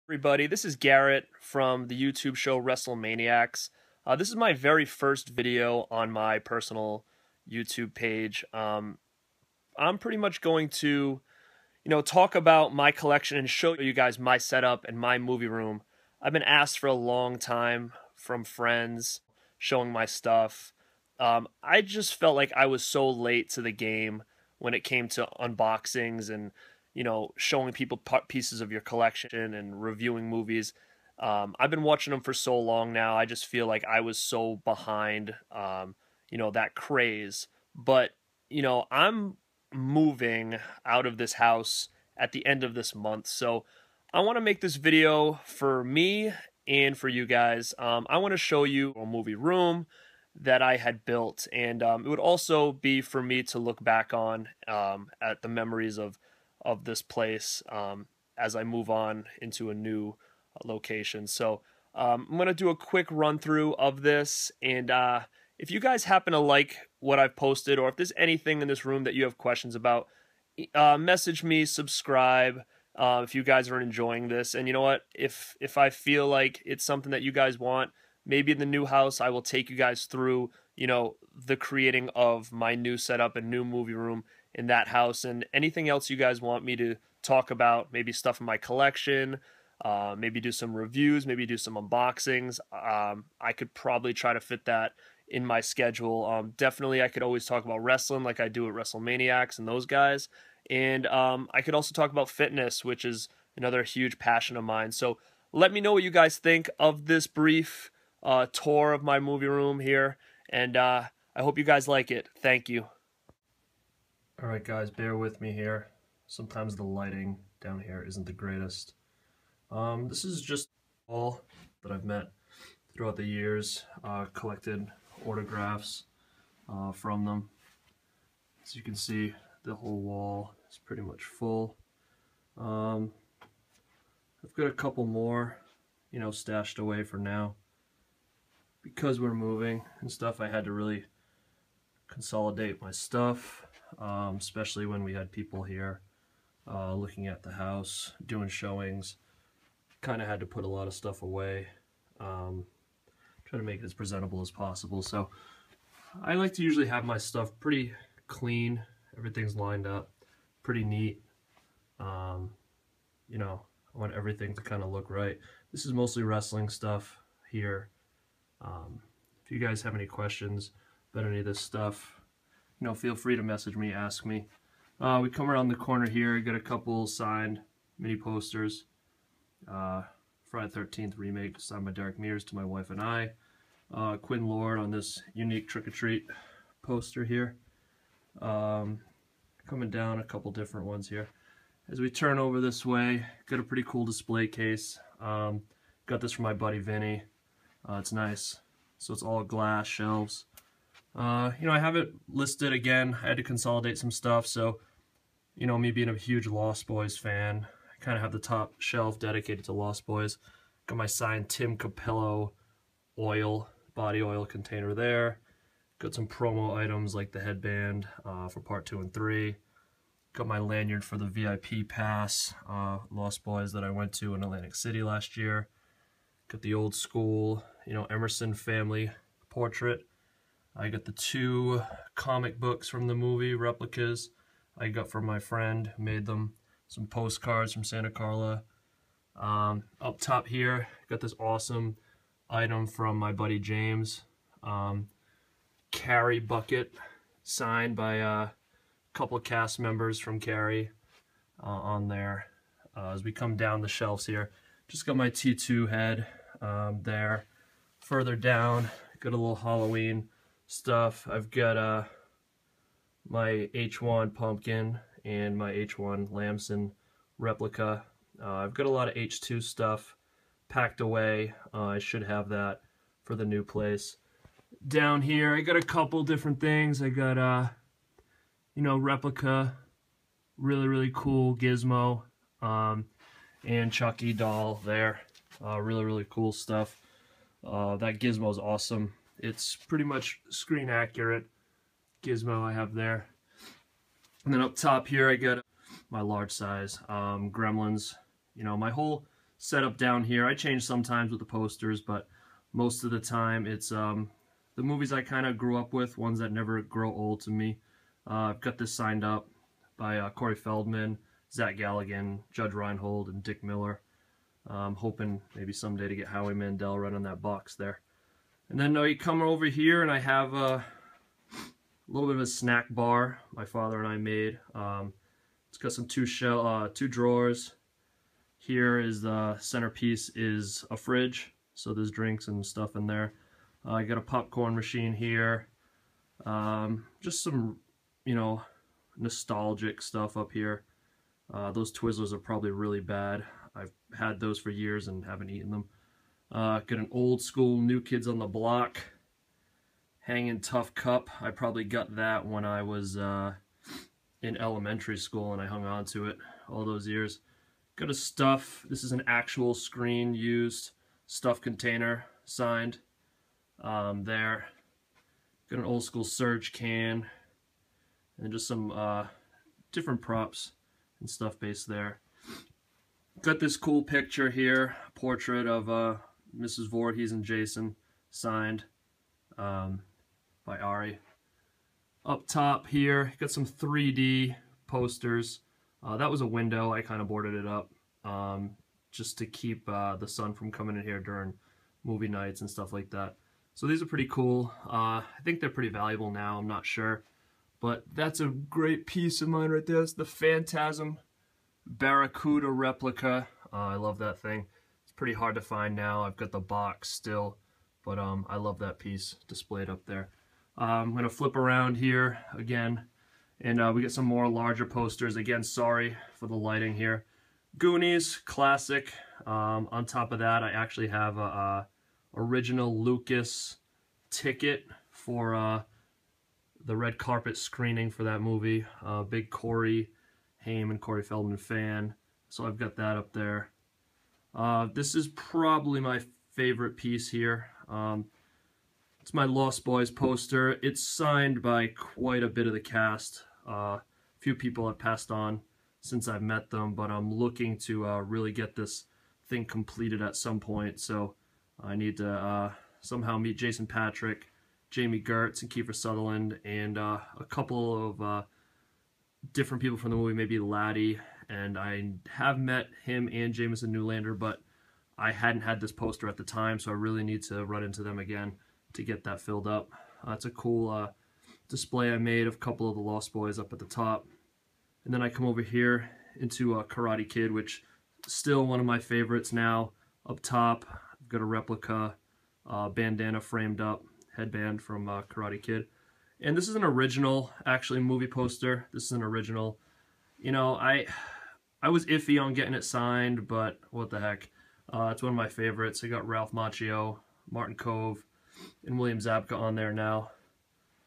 Everybody, this is Garrett from the YouTube show WrestleManiacs. This is my very first video on my personal YouTube page. I'm pretty much going to, talk about my collection and show you guys my setup and my movie room. I've been asked for a long time from friends showing my stuff. I just felt like I was so late to the game when it came to unboxings and showing people pieces of your collection and reviewing movies. I've been watching them for so long now. I just feel like I was so behind, that craze. But, I'm moving out of this house at the end of this month. So I want to make this video for me and for you guys. I want to show you a movie room that I had built. And it would also be for me to look back on at the memories of this place as I move on into a new location. So I'm going to do a quick run through of this, and if you guys happen to like what I've posted, or if there's anything in this room that you have questions about, message me, subscribe if you guys are enjoying this. And you know what, if I feel like it's something that you guys want, maybe in the new house I will take you guys through the creating of my new setup and new movie room in that house, and anything else you guys want me to talk about, maybe stuff in my collection, maybe do some reviews, maybe do some unboxings. I could probably try to fit that in my schedule. Definitely I could always talk about wrestling like I do at WrestleManiacs and those guys, and I could also talk about fitness, which is another huge passion of mine. So let me know what you guys think of this brief tour of my movie room here, and I hope you guys like it. Thank you. Alright guys, bear with me here. Sometimes the lighting down here isn't the greatest. This is just all that I've met throughout the years, collected autographs from them. As you can see, the whole wall is pretty much full. I've got a couple more, stashed away for now. Because we're moving and stuff, I had to really consolidate my stuff. Especially when we had people here looking at the house, doing showings. Kind of had to put a lot of stuff away, try to make it as presentable as possible. So I like to usually have my stuff pretty clean, everything's lined up, pretty neat. I want everything to kind of look right. This is mostly wrestling stuff here. If you guys have any questions about any of this stuff, feel free to message me, ask me. We come around the corner here, get a couple signed mini posters. Friday the 13th remake, signed by Derek Mears to my wife and I. Quinn Lord on this unique Trick or Treat poster here. Coming down, a couple different ones here. As we turn over this way, got a pretty cool display case. Got this from my buddy Vinny. It's nice. So it's all glass shelves. I have it listed again. I had to consolidate some stuff, so me being a huge Lost Boys fan, I kind of have the top shelf dedicated to Lost Boys. Got my signed Tim Capello body oil container there. Got some promo items like the headband for part 2 and 3. Got my lanyard for the VIP pass, Lost Boys, that I went to in Atlantic City last year. Got the old school, Emerson family portrait. I got the 2 comic books from the movie, replicas, I got from my friend who made them. Some postcards from Santa Carla. Up top here, got this awesome item from my buddy James. Carrie bucket, signed by a couple cast members from Carrie on there. As we come down the shelves here, just got my T2 head there. Further down, got a little Halloween stuff. I've got my H1 pumpkin and my H1 Lamson replica. I've got a lot of H2 stuff packed away. I should have that for the new place. Down here, I got a couple different things. I got replica, really cool Gizmo, and Chucky doll there. Really cool stuff. That Gizmo is awesome. It's pretty much screen accurate Gizmo I have there. And then up top here I got my large size Gremlins. My whole set up down here. I change sometimes with the posters, but most of the time it's the movies I kind of grew up with, ones that never grow old to me. I've got this signed up by Corey Feldman, Zach Galligan, Judge Reinhold, and Dick Miller. I'm hoping maybe someday to get Howie Mandel right on that box there. And then you come over here and I have a little bit of a snack bar my father and I made. It's got some two drawers. Here is the centerpiece is a fridge, so there's drinks and stuff in there. I got a popcorn machine here. Just some, nostalgic stuff up here. Those Twizzlers are probably really bad. I've had those for years and haven't eaten them. Got an old school New Kids on the Block Hanging Tough Cup. I probably got that when I was in elementary school and I hung on to it all those years. Got a stuff. This is an actual screen used stuff container signed there. Got an old school Surge can and just some different props and stuff based there. Got this cool picture here, portrait of Mrs. Voorhees and Jason, signed by Ari. Up top here, got some 3D posters. That was a window. I kind of boarded it up just to keep the sun from coming in here during movie nights and stuff like that. So these are pretty cool. I think they're pretty valuable now. I'm not sure. But that's a great piece of mine right there. It's the Phantasm Barracuda replica. I love that thing. It's pretty hard to find now. I've got the box still, but I love that piece displayed up there. I'm going to flip around here again, and we get some more larger posters. Again, sorry for the lighting here. Goonies, classic. On top of that, I actually have a original Lucas ticket for the red carpet screening for that movie. Big Corey Haim and Corey Feldman fan, so I've got that up there. This is probably my favorite piece here. It's my Lost Boys poster. It's signed by quite a bit of the cast. A few people have passed on since I've met them, but I'm looking to really get this thing completed at some point, so I need to somehow meet Jason Patric, Jamie Gertz, and Kiefer Sutherland, and a couple of different people from the movie, maybe Laddie, and I have met him and Jameson Newlander, but I hadn't had this poster at the time, so I really need to run into them again to get that filled up. It's a cool display I made of a couple of the Lost Boys up at the top. And then I come over here into Karate Kid, which is still one of my favorites now. Up top, I've got a replica bandana framed up headband from Karate Kid. And this is an original, actually, movie poster. This is an original. I was iffy on getting it signed, but what the heck. It's one of my favorites. I got Ralph Macchio, Martin Kove, and William Zabka on there now.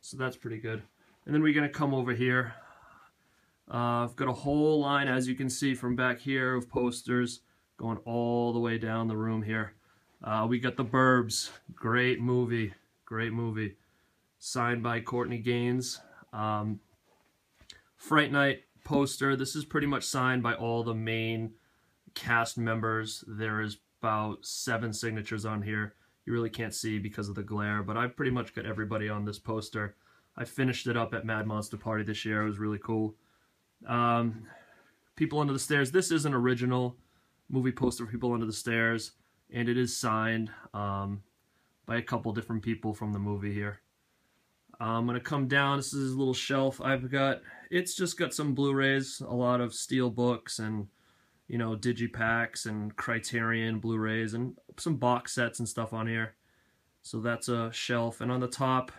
So that's pretty good. And then we're going to come over here. I've got a whole line, as you can see from back here, of posters going all the way down the room here. We got The Burbs. Great movie. Great movie. Signed by Courtney Gaines. Fright Night poster. This is pretty much signed by all the main cast members. There is about 7 signatures on here. You really can't see because of the glare, but I've pretty much got everybody on this poster. I finished it up at Mad Monster Party this year. It was really cool. People Under the Stairs. This is an original movie poster for People Under the Stairs, and it is signed by a couple different people from the movie here. I'm going to come down. This is a little shelf I've got. It's just got some Blu-rays, a lot of steel books, and digipacks and Criterion Blu-rays, and some box sets and stuff on here. So that's a shelf. And on the top,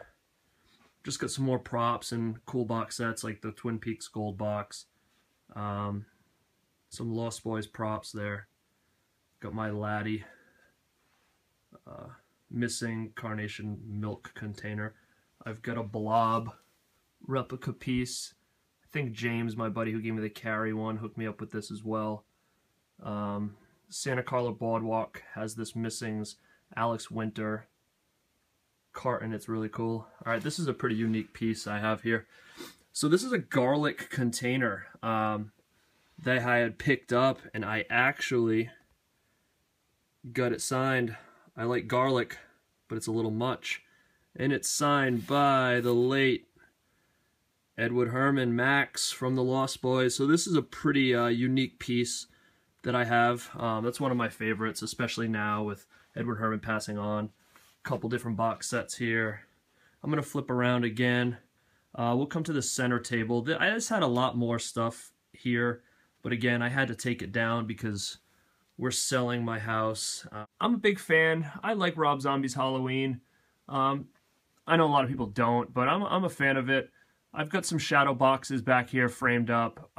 just got some more props and cool box sets like the Twin Peaks Gold box. Some Lost Boys props there. Got my Laddie missing carnation milk container. I've got a Blob replica piece. I think James, my buddy who gave me the Carrie one, hooked me up with this as well. Santa Carla Boardwalk has this Missing's Alex Winter carton. It's really cool. Alright, this is a pretty unique piece I have here. So this is a garlic container that I had picked up, and I actually got it signed. I like garlic, but it's a little much. And it's signed by the late Edward Herman, Max from the Lost Boys. So this is a pretty unique piece that I have. That's one of my favorites, especially now with Edward Herman passing on. A couple different box sets here. I'm going to flip around again. We'll come to the center table. I just had a lot more stuff here, but again, I had to take it down because we're selling my house. I'm a big fan. I like Rob Zombie's Halloween. I know a lot of people don't, but I'm a fan of it. I've got some shadow boxes back here framed up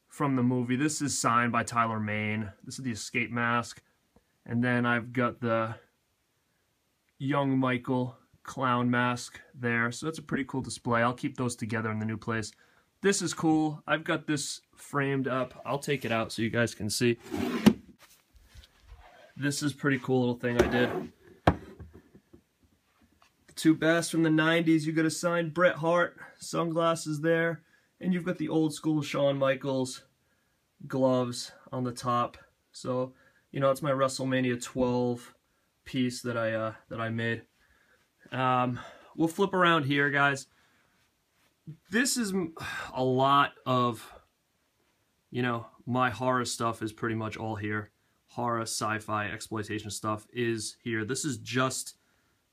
from the movie. This is signed by Tyler Mane. This is the escape mask. And then I've got the young Michael clown mask there. So that's a pretty cool display. I'll keep those together in the new place. This is cool. I've got this framed up. I'll take it out so you guys can see. This is a pretty cool little thing I did. The two best from the 90s. You got a signed Bret Hart, sunglasses there. And you've got the old school Shawn Michaels gloves on the top. So, you know, it's my WrestleMania 12 piece that I made. We'll flip around here, guys. This is a lot of, you know, my horror stuff is pretty much all here. Horror, sci-fi, exploitation stuff is here. This is just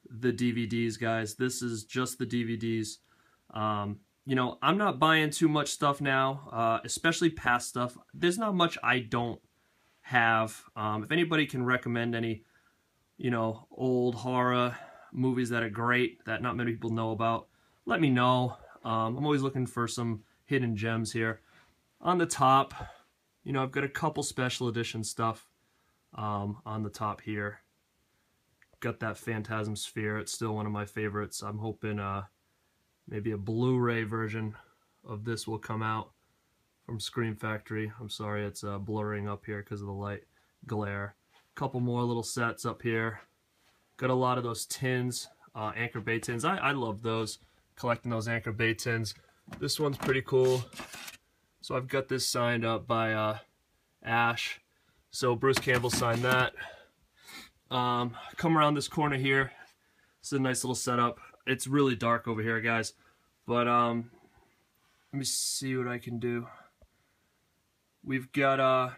the DVDs, guys. This is just the DVDs. You know, I'm not buying too much stuff now, especially past stuff. There's not much I don't have. If anybody can recommend any, you know, old horror movies that are great that not many people know about, let me know. I'm always looking for some hidden gems here. On the top, you know, I've got a couple special edition stuff on the top here. Got that Phantasm Sphere. It's still one of my favorites. I'm hoping maybe a Blu-ray version of this will come out from Scream Factory. I'm sorry, it's blurring up here because of the light glare. Couple more little sets up here. Got a lot of those tins, Anchor Bay tins. I love those, collecting those Anchor Bay tins. This one's pretty cool. So I've got this signed up by Ash. So Bruce Campbell signed that. Come around this corner here. It's a nice little setup. It's really dark over here, guys. But let me see what I can do. We've got a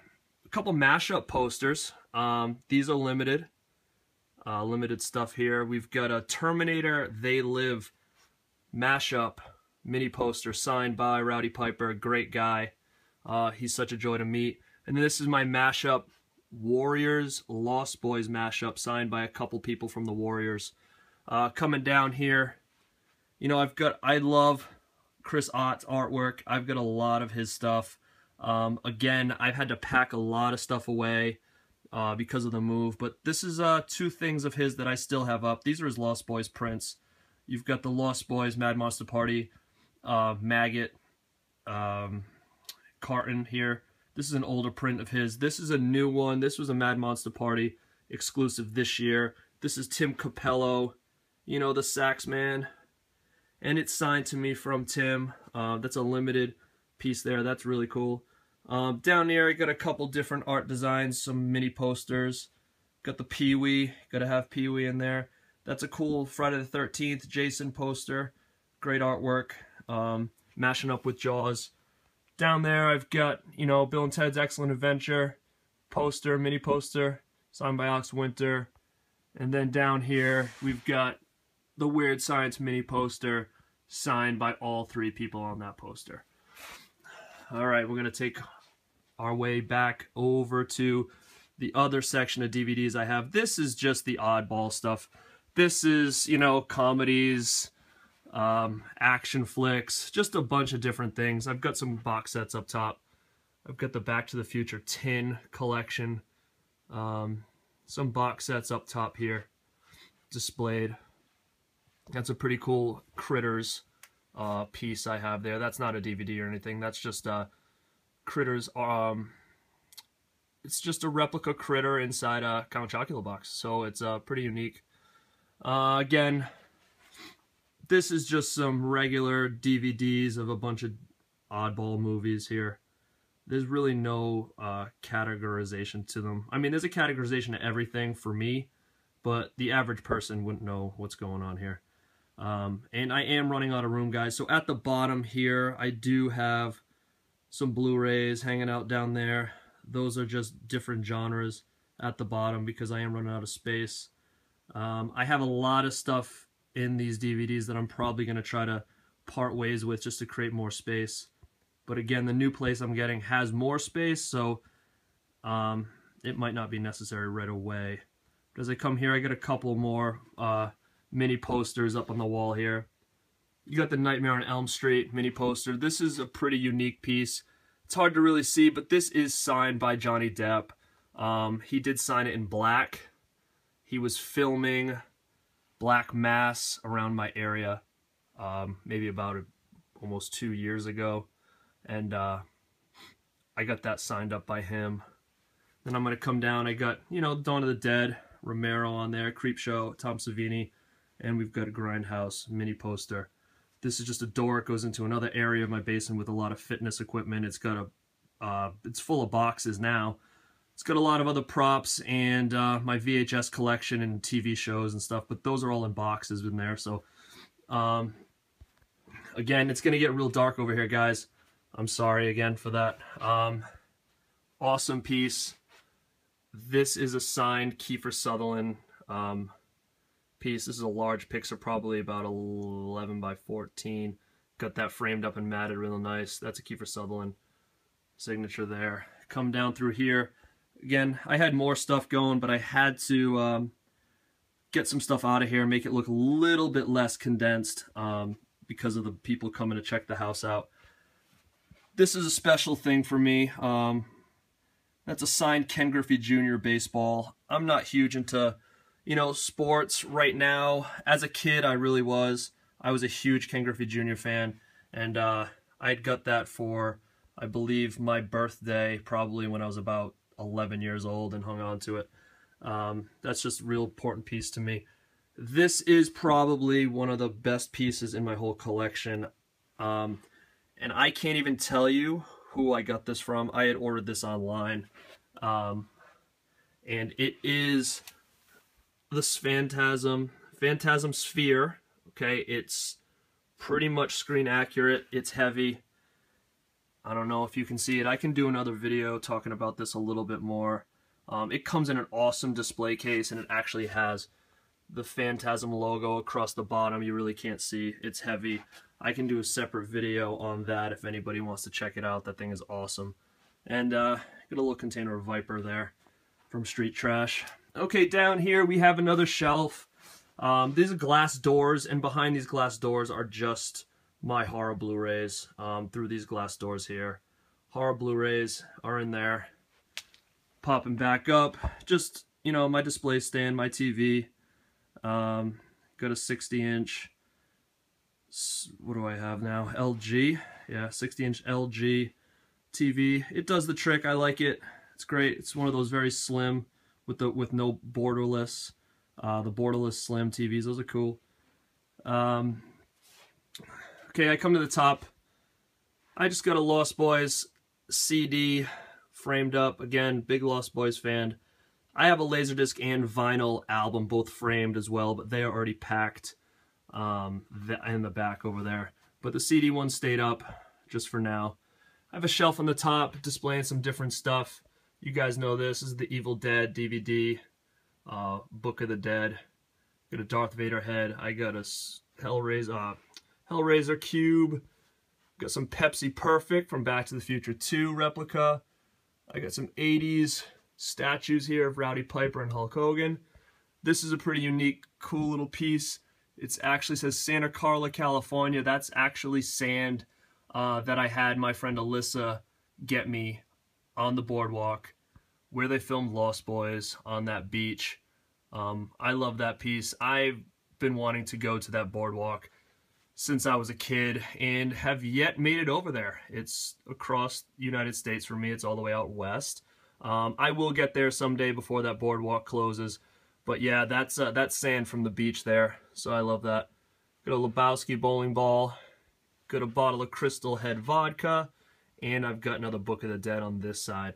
couple mashup posters. These are limited. Limited stuff here. We've got a Terminator They Live mashup mini poster signed by Rowdy Piper. Great guy. He's such a joy to meet. And then this is my mashup Warriors Lost Boys mashup signed by a couple people from the Warriors. Coming down here, you know, I love Chris Ott's artwork. I've got a lot of his stuff. Again, I've had to pack a lot of stuff away because of the move, but this is two things of his that I still have up. These are his Lost Boys prints. You've got the Lost Boys Mad Monster Party, Maggot, carton here. This is an older print of his. This is a new one. This was a Mad Monster Party exclusive this year. This is Tim Capello, you know, the sax man. And it's signed to me from Tim. That's a limited piece there. That's really cool. Down here, I got a couple different art designs, some mini posters. Got the Pee-wee. Got to have Pee-wee in there. That's a cool Friday the 13th Jason poster. Great artwork. Mashing up with Jaws. Down there, I've got, you know, Bill and Ted's Excellent Adventure poster, mini poster, signed by Alex Winter. And then down here, we've got the Weird Science mini poster, signed by all three people on that poster. All right, we're going to take our way back over to the other section of DVDs I have. This is just the oddball stuff. This is, you know, comedies, action flicks, just a bunch of different things. I've got some box sets up top. I've got the Back to the Future tin collection. Some box sets up top here displayed. That's a pretty cool Critters piece I have there. That's not a DVD or anything. That's just Critters. It's just a replica Critter inside a Count Chocula box. So it's pretty unique. Again, this is just some regular DVDs of a bunch of oddball movies here. there's really no categorization to them. I mean, there's a categorization to everything for me, but the average person wouldn't know what's going on here. And I am running out of room, guys. So at the bottom here, I do have some Blu-rays hanging out down there. Those are just different genres at the bottom because I am running out of space. I have a lot of stuff in these DVDs that I'm probably going to try to part ways with just to create more space. But again, the new place I'm getting has more space, so it might not be necessary right away. But as I come here, I got a couple more mini posters up on the wall here. You got the Nightmare on Elm Street mini poster. This is a pretty unique piece. It's hard to really see, but this is signed by Johnny Depp. He did sign it in black. He was filming Black Mass around my area maybe about almost 2 years ago. And I got that signed up by him. Then I'm going to come down. I got, you know, Dawn of the Dead, Romero on there, Creepshow, Tom Savini, and we've got a Grindhouse mini poster. This is just a door. It goes into another area of my basement with a lot of fitness equipment. It's got a, it's full of boxes now. It's got a lot of other props and my VHS collection and TV shows and stuff, but those are all in boxes in there. So, again, it's going to get real dark over here, guys. I'm sorry again for that. Awesome piece. This is a signed Kiefer Sutherland piece. This is a large picture, probably about 11 by 14. Got that framed up and matted real nice. That's a Kiefer Sutherland signature there. Come down through here. Again, I had more stuff going, but I had to get some stuff out of here and make it look a little bit less condensed because of the people coming to check the house out. This is a special thing for me. That's a signed Ken Griffey Jr. baseball. I'm not huge into, you know, sports right now. As a kid, I really was. I was a huge Ken Griffey Jr. fan, and I'd got that for, I believe, my birthday, probably when I was about 11 years old, and hung on to it. That's just a real important piece to me. This is probably one of the best pieces in my whole collection. And I can't even tell you who I got this from. I had ordered this online. And it is this Phantasm Sphere. Okay, it's pretty much screen accurate. It's heavy. I don't know if you can see it. I can do another video talking about this a little bit more. It comes in an awesome display case, and it actually has the Phantasm logo across the bottom. You really can't see. It's heavy. I can do a separate video on that if anybody wants to check it out. That thing is awesome. And got a little container of Viper there from Street Trash. Okay, down here we have another shelf. These are glass doors, and behind these glass doors are just my horror Blu-rays through these glass doors here. Horror Blu-rays are in there. Popping back up, just, you know, my display stand, my TV. Got a 60-inch, what do I have now? LG. Yeah, 60-inch LG TV. It does the trick. I like it. It's great. It's one of those very slim with no borderless. The borderless slim TVs. Those are cool. Okay, I come to the top. I just got a Lost Boys CD framed up. Again, big Lost Boys fan. I have a Laserdisc and vinyl album, both framed as well, but they are already packed in the back over there. But the CD one stayed up just for now. I have a shelf on the top displaying some different stuff. You guys know this. This is the Evil Dead DVD, Book of the Dead. Got a Darth Vader head. I got a Hellraiser cube. Got some Pepsi Perfect from Back to the Future 2 replica. I got some 80s statues here of Rowdy Piper and Hulk Hogan. This is a pretty unique, cool little piece. It actually says Santa Carla, California. That's actually sand that I had my friend Alyssa get me on the boardwalk where they filmed Lost Boys on that beach. I love that piece. I've been wanting to go to that boardwalk since I was a kid and have yet made it over there. It's across the United States for me. It's all the way out west. I will get there someday before that boardwalk closes. But yeah, that's sand from the beach there, so I love that. Got a Lebowski bowling ball. Got a bottle of Crystal Head vodka. and I've got another Book of the Dead on this side.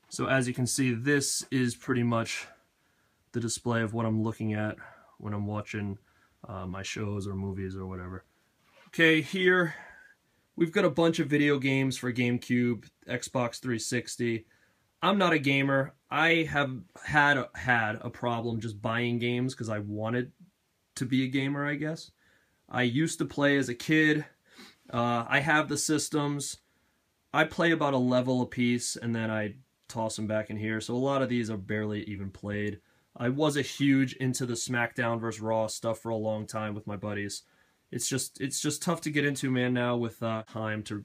So as you can see, this is pretty much the display of what I'm looking at when I'm watching my shows or movies or whatever. Okay, here we've got a bunch of video games for GameCube, Xbox 360. I'm not a gamer. I have had a problem just buying games because I wanted to be a gamer, I guess. I used to play as a kid. I have the systems. I play about a level a piece, and then I toss them back in here. So a lot of these are barely even played. I was a huge into the SmackDown vs. Raw stuff for a long time with my buddies. It's just tough to get into, man, now with time to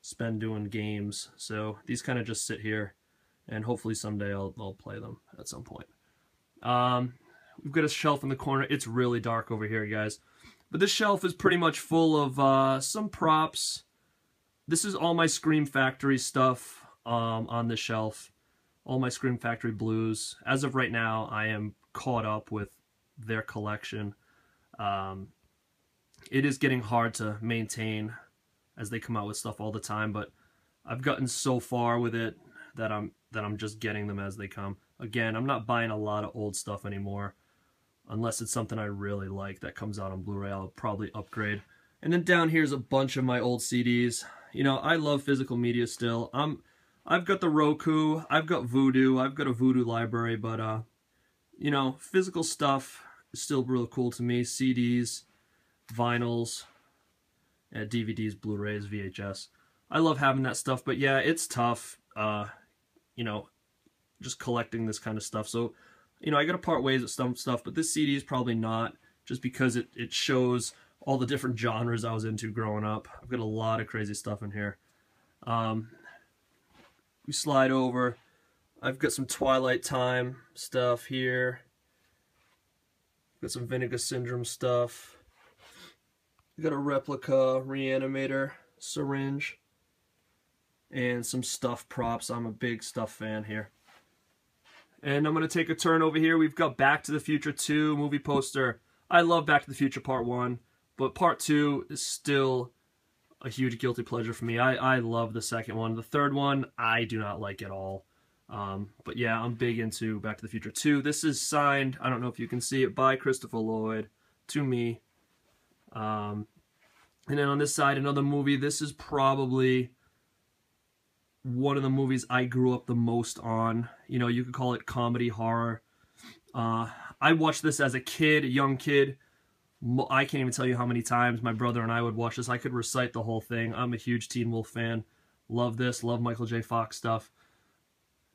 spend doing games. So these kind of just sit here, and hopefully someday I'll play them at some point. We've got a shelf in the corner. It's really dark over here, guys. But this shelf is pretty much full of some props. This is all my Scream Factory stuff on this shelf. All my Scream Factory blues. As of right now, I am caught up with their collection. It is getting hard to maintain as they come out with stuff all the time, but I've gotten so far with it that I'm just getting them as they come. Again, I'm not buying a lot of old stuff anymore. Unless it's something I really like that comes out on Blu-ray, I'll probably upgrade. And then down here's a bunch of my old CDs. You know, I love physical media still. I've got the Roku, I've got Vudu, I've got a Vudu library, but you know, physical stuff is still real cool to me. CDs, vinyls, DVDs, Blu-rays, VHS. I love having that stuff, but yeah, it's tough, you know, just collecting this kind of stuff. So, you know, I gotta part ways with some stuff, but this CD is probably not, just because it shows all the different genres I was into growing up. I've got a lot of crazy stuff in here. We slide over. I've got some Twilight Time stuff here. Got some Vinegar Syndrome stuff. We got a replica Reanimator syringe. And some stuff props. I'm a big stuff fan here. And I'm going to take a turn over here. We've got Back to the Future 2 movie poster. I love Back to the Future Part 1, but Part 2 is still a huge guilty pleasure for me. I love the second one. The third one, I do not like at all. But yeah, I'm big into Back to the Future 2. This is signed, I don't know if you can see it, by Christopher Lloyd to me. And then on this side, another movie. This is probably one of the movies I grew up the most on. You know, you could call it comedy horror. I watched this as a kid, a young kid. I can't even tell you how many times my brother and I would watch this. I could recite the whole thing. I'm a huge Teen Wolf fan. Love this. Love Michael J. Fox stuff.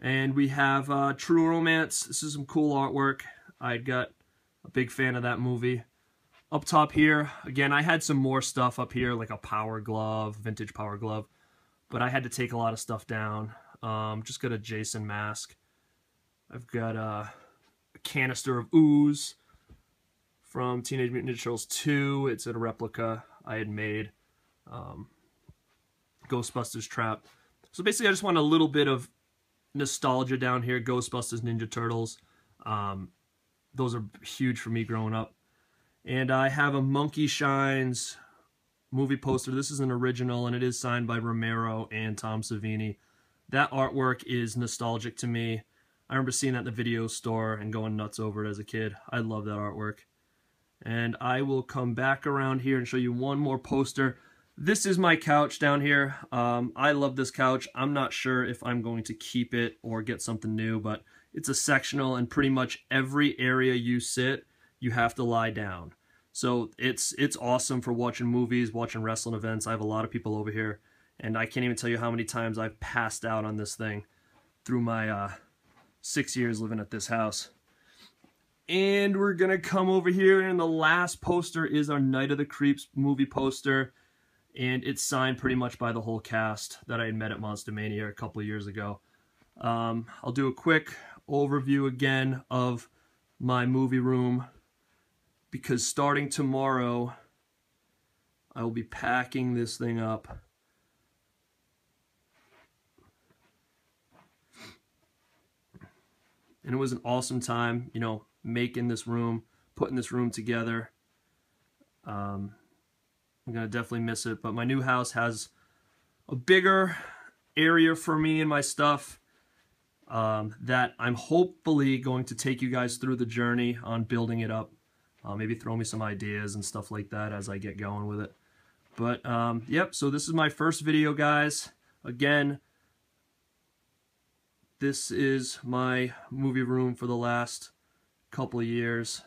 And we have True Romance. This is some cool artwork. I got a big fan of that movie. Up top here, again, I had some more stuff up here, like a Power Glove, vintage Power Glove. But I had to take a lot of stuff down. Just got a Jason mask. I've got a canister of ooze from Teenage Mutant Ninja Turtles 2. It's a replica I had made. Ghostbusters Trap. So basically I just want a little bit of nostalgia down here. Ghostbusters, Ninja Turtles. Those are huge for me growing up. And I have a Monkey Shines movie poster. This is an original, and it is signed by Romero and Tom Savini. That artwork is nostalgic to me. I remember seeing that in the video store and going nuts over it as a kid. I love that artwork. And I will come back around here and show you one more poster. This is my couch down here. I love this couch. I'm not sure if I'm going to keep it or get something new, but it's a sectional, and pretty much every area you sit, you have to lie down. So it's awesome for watching movies, watching wrestling events. I have a lot of people over here, and I can't even tell you how many times I've passed out on this thing through my 6 years living at this house. And we're going to come over here, and the last poster is our Night of the Creeps movie poster, and it's signed pretty much by the whole cast that I had met at Monster Mania a couple of years ago. I'll do a quick overview again of my movie room, because starting tomorrow, I will be packing this thing up. And it was an awesome time, you know, making this room, putting this room together. I'm going to definitely miss it, but my new house has a bigger area for me and my stuff that I'm hopefully going to take you guys through the journey on building it up. Maybe throw me some ideas and stuff like that as I get going with it. But yep, so this is my first video, guys. Again, this is my movie room for the last couple of years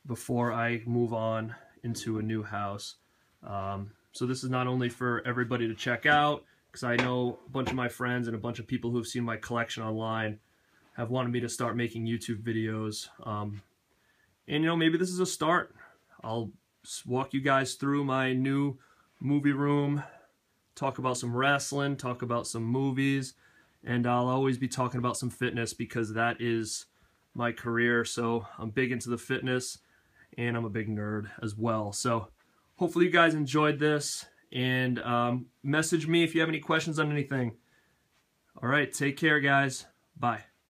before I move on into a new house. So this is not only for everybody to check out, because I know a bunch of my friends and a bunch of people who have seen my collection online have wanted me to start making YouTube videos. And, you know, maybe this is a start. I'll walk you guys through my new movie room, talk about some wrestling, talk about some movies, and I'll always be talking about some fitness because that is my career. So I'm big into the fitness, and I'm a big nerd as well. So hopefully you guys enjoyed this, and message me if you have any questions on anything. All right, take care, guys. Bye.